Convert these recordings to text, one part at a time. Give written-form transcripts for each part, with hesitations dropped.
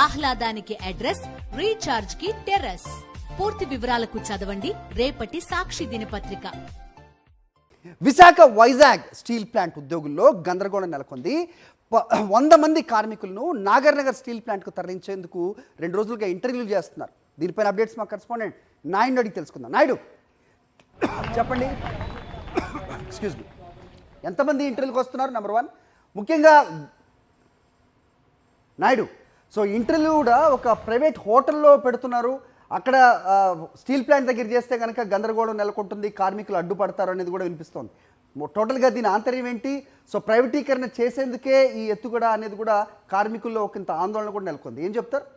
ఆహ్లాదానికి address, recharge కి terrace. పూర్తి వివరాలకు చదవండి రేపటి సాక్షి దినపత్రిక. విశాఖ వైజాగ్ స్టీల్ ప్లాంట్ ఉద్యోగుల్లో గందరగోళం నెలకొంది. 100 మంది కార్మికులను నాగర్నగర్ స్టీల్ ప్లాంట్కు తరలించేందుకు 2 రోజులుగా ఇంటర్వ్యూలు చేస్తున్నారు. దీనిపైన అప్డేట్స్ మా కరెస్పాండెంట్ నాయుడు అడిగి తెలుసుకుందాం. నాయుడు చెప్పండి, ఎక్స్క్యూజ్ మీ, ఎంతమంది ఇంటర్వ్యూకి వస్తున్నారు? నెంబర్ 1 ముఖ్యంగా నాయుడు, సో ఇంటర్వ్యూ కూడా ఒక ప్రైవేట్ హోటల్లో పెడుతున్నారు. అక్కడ స్టీల్ ప్లాంట్ దగ్గర చేస్తే కనుక గందరగోళం నెలకొంటుంది, కార్మికులు అడ్డుపడతారు అనేది కూడా వినిపిస్తోంది. టోటల్గా దీని ఆంతర్యం ఏంటి? సో ప్రైవేటీకరణ చేసేందుకే ఈ ఎత్తుగడ అనేది కూడా కార్మికుల్లో ఒకంత ఆందోళన కూడా నెలకొంది. ఏం చెప్తారు?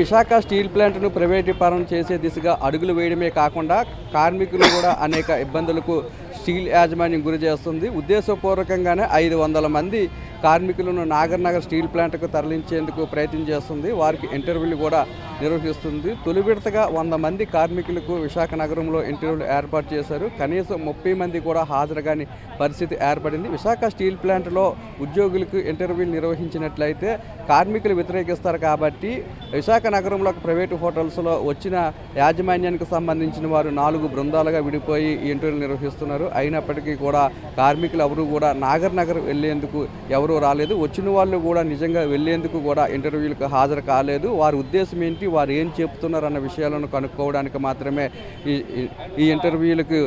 విశాఖ స్టీల్ ప్లాంట్ను ప్రైవేటీకరణ చేసే దిశగా అడుగులు వేయడమే కాకుండా కార్మికులు కూడా అనేక ఇబ్బందులకు స్టీల్ యాజమాన్యం గురి చేస్తుంది. ఉద్దేశపూర్వకంగానే 500 మంది కార్మికులను నాగర్నగర్ స్టీల్ ప్లాంట్కు తరలించేందుకు ప్రయత్నం చేస్తుంది. వారికి ఇంటర్వ్యూలు కూడా నిర్వహిస్తుంది. తొలి విడతగా 100 మంది కార్మికులకు విశాఖ నగరంలో ఇంటర్వ్యూలు ఏర్పాటు చేశారు. కనీసం 30 మంది కూడా హాజరు కాని పరిస్థితి ఏర్పడింది. విశాఖ స్టీల్ ప్లాంట్లో ఉద్యోగులకు ఇంటర్వ్యూలు నిర్వహించినట్లయితే కార్మికులు వ్యతిరేకిస్తారు కాబట్టి విశాఖ నగరంలో ప్రైవేటు హోటల్స్లో వచ్చిన యాజమాన్యానికి సంబంధించిన వారు 4 బృందాలుగా విడిపోయి ఈ ఇంటర్వ్యూలు నిర్వహిస్తున్నారు. అయినప్పటికీ కూడా కార్మికులు ఎవరు కూడా నాగర్నగర్ వెళ్లేందుకు ఎవరు రాలేదు. వచ్చిన వాళ్ళు కూడా నిజంగా వెళ్లేందుకు కూడా ఇంటర్వ్యూలకు హాజరు కాలేదు. వారి ఉద్దేశం ఏంటి, వారు ఏం చెప్తున్నారు అన్న విషయాలను కనుక్కోవడానికి మాత్రమే ఈ ఇంటర్వ్యూలకు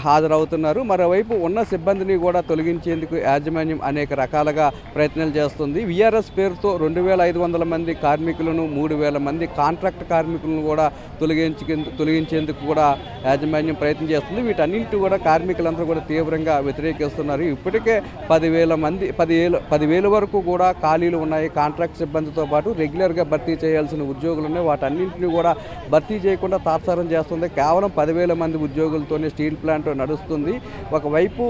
హాజరవుతున్నారు. మరోవైపు ఉన్న సిబ్బందిని కూడా తొలగించేందుకు యాజమాన్యం అనేక రకాలుగా ప్రయత్నాలు చేస్తుంది. విఆర్ఎస్ పేరుతో 2500 మంది కార్మికులను 3000 మంది కాంట్రాక్ట్ కార్మికులను కూడా తొలగించేందుకు కూడా యాజమాన్యం ప్రయత్నం చేస్తుంది. వీటన్నింటి కూడా కార్మికులందరూ కూడా తీవ్రంగా వ్యతిరేకిస్తున్నారు. ఇప్పటికే 10,000 వరకు కూడా ఖాళీలు ఉన్నాయి. కాంట్రాక్ట్ సిబ్బందితో పాటు రెగ్యులర్గా భర్తీ చేయాల్సిన ఉద్యోగులు ఉన్నాయి. వాటన్నింటినీ కూడా భర్తీ చేయకుండా తాత్సారం చేస్తుంది. కేవలం 10,000 మంది ఉద్యోగులతోనే స్టీల్ ప్లాంట్ నడుస్తుంది. ఒకవైపు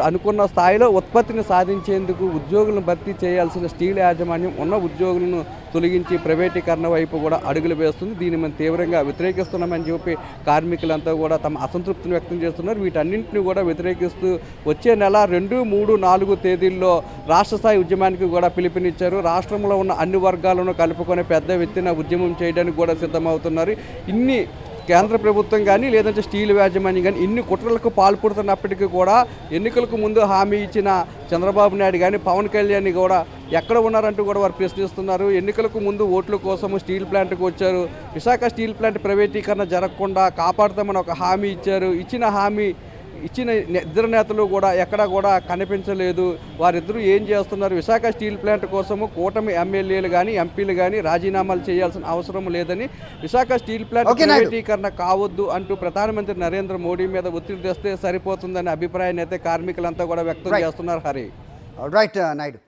అనుకున్న స్థాయిలో ఉత్పత్తిని సాధించేందుకు ఉద్యోగులను భర్తీ చేయాల్సిన స్టీల్ యాజమాన్యం ఉన్న ఉద్యోగులను తొలగించి ప్రైవేటీకరణ వైపు కూడా అడుగులు వేస్తుంది. దీన్ని మనం తీవ్రంగా వ్యతిరేకిస్తున్నామని చెప్పి కార్మికులంతా కూడా తమ అసంతృప్తిని వ్యక్తం చేస్తున్నారు. వీటన్నింటినీ కూడా వ్యతిరేకిస్తూ వచ్చే నెల 2, 3, 4 తేదీల్లో రాష్ట్ర స్థాయి ఉద్యమానికి కూడా పిలుపునిచ్చారు. రాష్ట్రంలో ఉన్న అన్ని వర్గాలను కలుపుకొని పెద్ద ఎత్తున ఉద్యమం చేయడానికి కూడా సిద్ధమవుతున్నారు. ఇన్ని కేంద్ర ప్రభుత్వం కానీ లేదంటే స్టీల్ యాజమాన్యం కానీ ఇన్ని కుట్రలకు పాల్పడుతున్నప్పటికీ కూడా ఎన్నికలకు ముందు హామీ ఇచ్చిన చంద్రబాబు నాయుడు కానీ పవన్ కళ్యాణ్ కూడా ఎక్కడ ఉన్నారంటూ కూడా వారు ప్రశ్నిస్తున్నారు. ఎన్నికలకు ముందు ఓట్ల కోసం స్టీల్ ప్లాంట్కి వచ్చారు. విశాఖ స్టీల్ ప్లాంట్ ప్రైవేటీకరణ జరగకుండా కాపాడుతామని ఒక హామీ ఇచ్చారు. ఇచ్చిన ఇద్దరు నేతలు కూడా ఎక్కడా కూడా కనిపించలేదు. వారిద్దరూ ఏం చేస్తున్నారు? విశాఖ స్టీల్ ప్లాంట్ కోసము కూటమి ఎమ్మెల్యేలు కానీ ఎంపీలు కానీ రాజీనామాలు చేయాల్సిన అవసరం లేదని, విశాఖ స్టీల్ ప్లాంట్ ప్రైవేటీకరణ కావద్దు అంటూ ప్రధానమంత్రి నరేంద్ర మోడీ మీద ఒత్తిడి తెస్తే సరిపోతుందనే అభిప్రాయాన్ని అయితే కార్మికులంతా కూడా వ్యక్తం చేస్తున్నారు. హరి రైట్ నాయుడు.